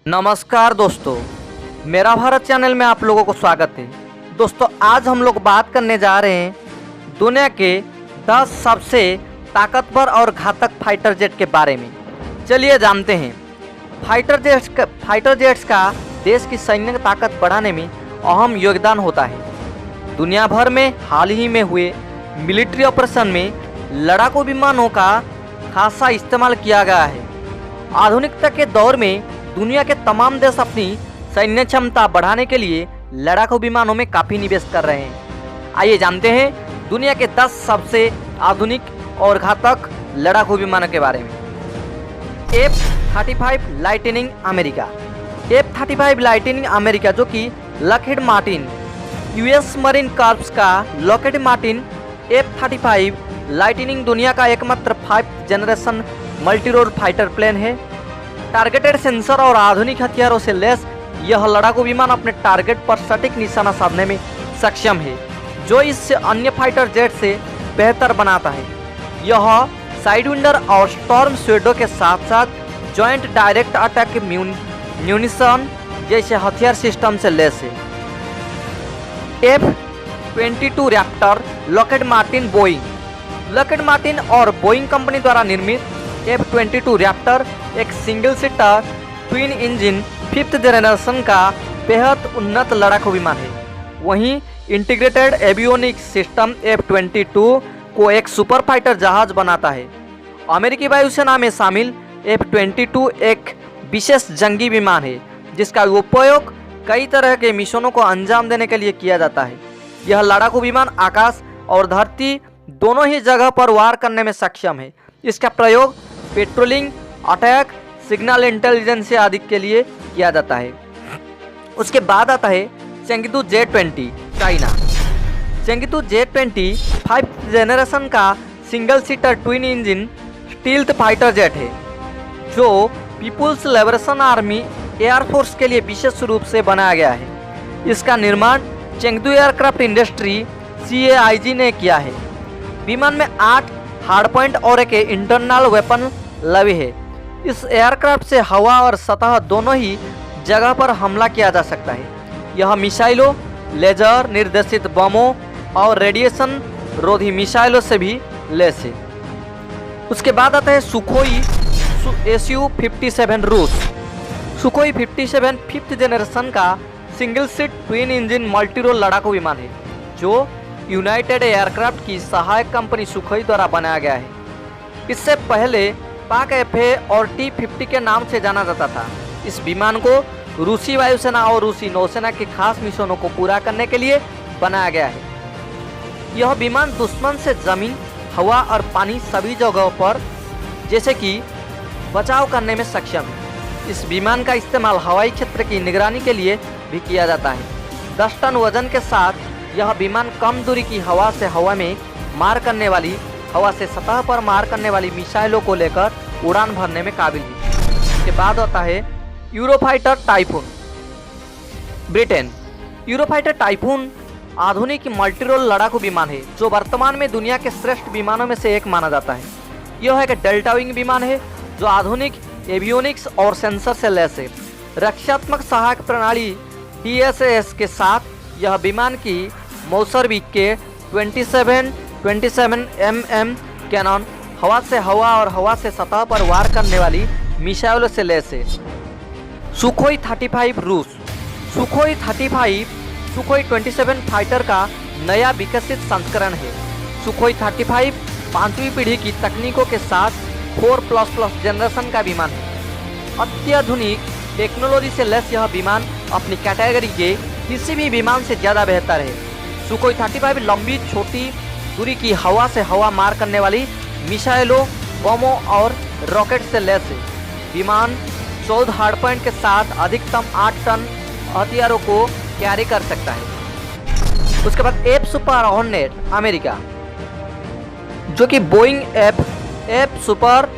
नमस्कार दोस्तों, मेरा भारत चैनल में आप लोगों को स्वागत है। दोस्तों, आज हम लोग बात करने जा रहे हैं दुनिया के 10 सबसे ताकतवर और घातक फाइटर जेट के बारे में। चलिए जानते हैं। फाइटर जेट्स का देश की सैन्य ताकत बढ़ाने में अहम योगदान होता है। दुनिया भर में हाल ही में हुए मिलिट्री ऑपरेशन में लड़ाकू विमानों का खासा इस्तेमाल किया गया है। आधुनिकता के दौर में दुनिया के तमाम देश अपनी सैन्य क्षमता बढ़ाने के लिए लड़ाकू विमानों में काफ़ी निवेश कर रहे हैं। आइए जानते हैं दुनिया के 10 सबसे आधुनिक और घातक लड़ाकू विमानों के बारे में। F-35 lightning America. F-35 lightning America, जो कि Lockheed Martin US Marine Corps का लॉकहीड मार्टिन F-35 लाइटनिंग दुनिया का एकमात्र 5th generation multirole fighter plane है। टारगेटेड सेंसर और आधुनिक हथियारों से लैस यह लड़ाकू विमान अपने टारगेट पर सटीक निशाना साधने में सक्षम है, जो इससे अन्य फाइटर जेट से बेहतर बनाता है। यह साइडविंडर और स्टॉर्म शैडो के साथ साथ जॉइंट डायरेक्ट अटैक म्यूनिशन जैसे हथियार सिस्टम से लैस है। F-22 रैप्टर लॉकहीड मार्टिन और बोइंग कंपनी द्वारा निर्मित F-22 रैप्टर एक single seater twin engine 5th generation का बेहद उन्नत लड़ाकू विमान है। वहीं इंटीग्रेटेड एवियोनिक्स सिस्टम F-22 को एक सुपर फाइटर जहाज बनाता है। अमेरिकी वायुसेना में शामिल F-22 एक विशेष जंगी विमान है, जिसका उपयोग कई तरह के मिशनों को अंजाम देने के लिए किया जाता है। यह लड़ाकू विमान आकाश और धरती दोनों ही जगह पर वार करने में सक्षम है। इसका प्रयोग पेट्रोलिंग, अटैक, सिग्नल इंटेलिजेंस आदि के लिए किया जाता है। उसके बाद आता है Chengdu J-20 China. Chengdu J-20 5th generation का single seater twin engine stealth fighter jet है, जो पीपुल्स लिबरेशन आर्मी एयरफोर्स के लिए विशेष रूप से बनाया गया है। इसका निर्माण चेंगदू एयरक्राफ्ट इंडस्ट्री CAIG ने किया है। विमान में 8 हार्डपॉइंट और एक इंटरनल वेपन लवे है। इस एयरक्राफ्ट से हवा और सतह दोनों ही जगह पर हमला किया जा सकता है। यह मिसाइलों, लेजर निर्देशित बमों और रेडिएशन रोधी मिसाइलों से भी लैस है। उसके बाद आता है सुखोई Su-57 रूस। सुखोई 57 5th जनरेशन का single seat twin engine multirole लड़ाकू विमान है, जो यूनाइटेड एयरक्राफ्ट की सहायक कंपनी सुखोई द्वारा बनाया गया है। इससे पहले पाक FA और T-50 के नाम से जाना जाता था। इस विमान को रूसी वायुसेना और रूसी नौसेना के खास मिशनों को पूरा करने के लिए बनाया गया है। यह विमान दुश्मन से जमीन, हवा और पानी सभी जगहों पर जैसे कि बचाव करने में सक्षम है। इस विमान का इस्तेमाल हवाई क्षेत्र की निगरानी के लिए भी किया जाता है। 10 टन वजन के साथ यह विमान कम दूरी की हवा से हवा में मार करने वाली, हवा से सतह पर मार करने वाली मिसाइलों को लेकर उड़ान भरने में काबिल है। इसके बाद आता है Eurofighter typhoon Britain. Eurofighter typhoon आधुनिक मल्टीरोल लड़ाकू विमान है, जो वर्तमान में दुनिया के श्रेष्ठ विमानों में से एक माना जाता है। यह एक डेल्टा विंग विमान है, जो आधुनिक एवियोनिक्स और सेंसर से लैस है। रक्षात्मक सहायक प्रणाली DSAS के साथ यह विमान की मौसरविक के 27 mm कैनन, हवा से हवा और हवा से सतह पर वार करने वाली मिसाइलों से लैस है। सुखोई 35 रूस। सुखोई 27 फाइटर का नया विकसित संस्करण है। सुखोई 35 5वीं पीढ़ी की तकनीकों के साथ 4++ जनरेशन का विमान है। अत्याधुनिक टेक्नोलॉजी से लैस यह विमान अपनी कैटेगरी के किसी भी विमान से ज़्यादा बेहतर है। सुखोई 35 लंबी छोटी दूरी की हवा से हवा मार करने वाली मिसाइलों, बमों और रॉकेट से लैस है। विमान 14 हार्डपॉइंट के साथ अधिकतम 8 टन हथियारों को कैरी कर सकता है। उसके बाद F सुपर हॉर्नेट अमेरिका, जो कि बोइंग F सुपर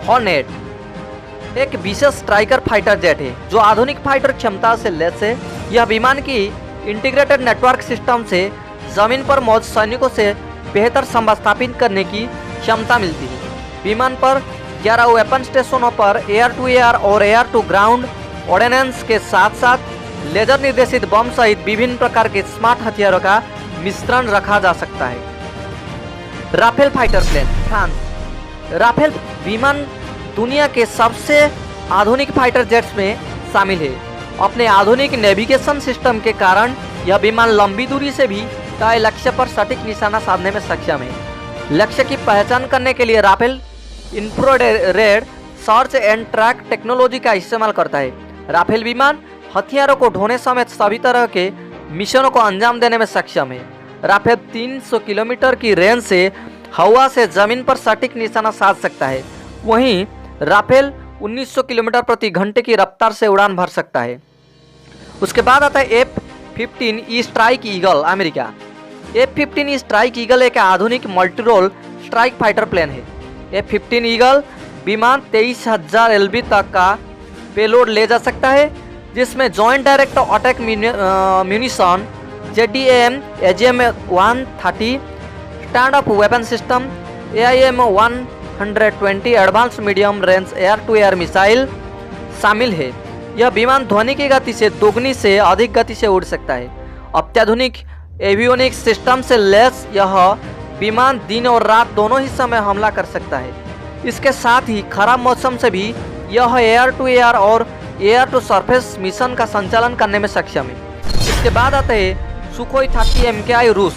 हॉर्नेट एक विशेष स्ट्राइकर फाइटर जेट है, जो आधुनिक फाइटर क्षमता से लैस है। यह विमान की इंटीग्रेटेड नेटवर्क सिस्टम से जमीन पर मौजूद सैनिकों से बेहतर संवाद स्थापित करने की क्षमता मिलती है। विमान पर 11 वेपन स्टेशनों पर एयर टू एयर और एयर टू ग्राउंड ऑर्डिनेंस के साथ साथ लेजर निर्देशित बम सहित विभिन्न प्रकार के स्मार्ट हथियारों का मिश्रण रखा जा सकता है। Rafale fighter plane. France. Rafale विमान दुनिया के सबसे आधुनिक फाइटर जेट्स में शामिल है। अपने आधुनिक नेविगेशन सिस्टम के कारण यह विमान लंबी दूरी से भी तय लक्ष्य पर सटीक निशाना साधने में सक्षम है। लक्ष्य की पहचान करने के लिए Rafale infrared search and track technology का इस्तेमाल करता है। राफेल विमान हथियारों को ढोने समेत सभी तरह के मिशनों को अंजाम देने में सक्षम है। राफेल 300 किलोमीटर की रेंज से हवा से जमीन पर सटीक निशाना साध सकता है। वहीं राफेल 1900 किलोमीटर प्रति घंटे की रफ्तार से उड़ान भर सकता है। उसके बाद आता है F-15E strike eagle America. F-15E strike eagle एक आधुनिक multi role strike fighter plane है। F-15 ईगल विमान 23,000 LB तक का पेलोड ले जा सकता है, जिसमें joint direct attack munition JDAM AGM-130 stand up weapon system AIM-120 advance medium range air to air missile शामिल है। यह विमान ध्वनि की गति से दोगुनी से अधिक गति से उड़ सकता है। अत्याधुनिक एवियोनिक्स सिस्टम से लैस यह विमान दिन और रात दोनों ही समय हमला कर सकता है। इसके साथ ही खराब मौसम से भी यह एयर टू एयर और एयर टू सरफेस मिशन का संचालन करने में सक्षम है। इसके बाद आते हैं सुखोई 30 MKI रूस।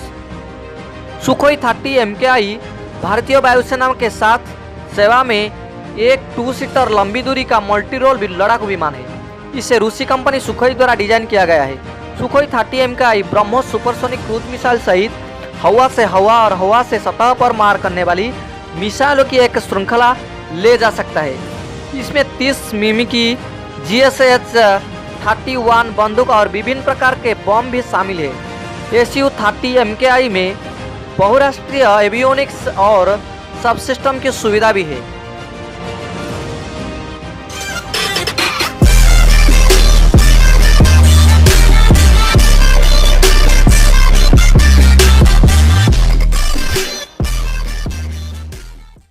सुखोई 30 MKI भारतीय वायुसेना के साथ सेवा में एक 2 सीटर लंबी दूरी का मल्टी रोल लड़ाकू विमान है। इसे रूसी कंपनी सुखोई द्वारा डिजाइन किया गया है। Sukhoi 30 MKI BrahMos supersonic cruise missile सहित हवा से हवा और हवा से सतह पर मार करने वाली मिसाइलों की एक श्रृंखला ले जा सकता है। इसमें 30 मिमी की GSH-31 बंदूक और विभिन्न प्रकार के बम भी शामिल है। Su-30 MKI में बहुराष्ट्रीय एवियोनिक्स और सब सिस्टम की सुविधा भी है।